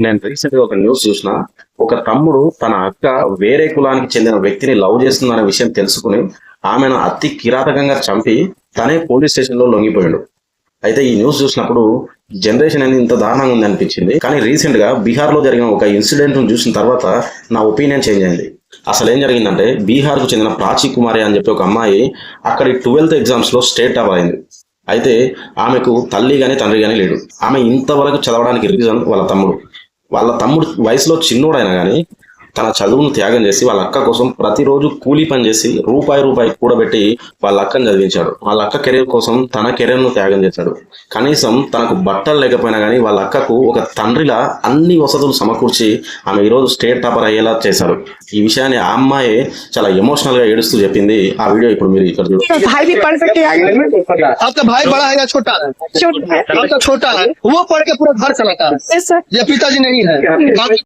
నేను రీసెంట్ గా ఒక న్యూస్ చూసిన. ఒక తమ్ముడు తన అక్క వేరే కులానికి చెందిన వ్యక్తిని లవ్ చేస్తుందనే విషయం తెలుసుకుని ఆమెను అతి కిరాతకంగా చంపి తనే పోలీస్ స్టేషన్ లో లొంగిపోయాడు. అయితే ఈ న్యూస్ చూసినప్పుడు జనరేషన్ అనేది ఇంత దారుణంగా ఉంది అనిపించింది. కానీ రీసెంట్ గా బీహార్ లో జరిగిన ఒక ఇన్సిడెంట్ చూసిన తర్వాత నా ఒపీనియన్ చేంజ్ అయింది. అసలు ఏం జరిగిందంటే, బీహార్ కు చెందిన ప్రాచీ కుమారి అని చెప్పి ఒక అమ్మాయి అక్కడి 12th ఎగ్జామ్స్ లో స్టేట్ టాపర్ అయింది. అయితే ఆమెకు తల్లి గాని తండ్రి గాని లేడు. ఆమె ఇంతవరకు చదవడానికి రీజన్ వాళ్ళ తమ్ముడు వయసులో చిన్నోడైనా కానీ తన చదువును త్యాగం చేసి వాళ్ళ అక్క కోసం ప్రతిరోజు కూలీ పని చేసి రూపాయి కూడబెట్టి వాళ్ళ అక్కను చదివించాడు. వాళ్ళ అక్క కెరీర్ కోసం తన కెరీర్ ను త్యాగం చేశాడు. కనీసం తనకు బట్టలు లేకపోయినా కానీ వాళ్ళ అక్కకు ఒక తండ్రిలా అన్ని వసతులు సమకూర్చి ఆమె ఈరోజు స్టేట్ టాపర్ అయ్యేలా చేశాడు. ఈ విషయాన్ని ఆ అమ్మాయి చాలా ఎమోషనల్ గా ఏడుస్తూ చెప్పింది. ఆ వీడియో ఇప్పుడు మీరు ఇక్కడ చూడండి. भाई भी पढ़ करके आए। आपका भाई बड़ा है या छोटा है? छोटा है। आपका छोटा है, वो पढ़ के पूरा घर चलाता है। Yes, sir। ये पिताजी नहीं है। बाकी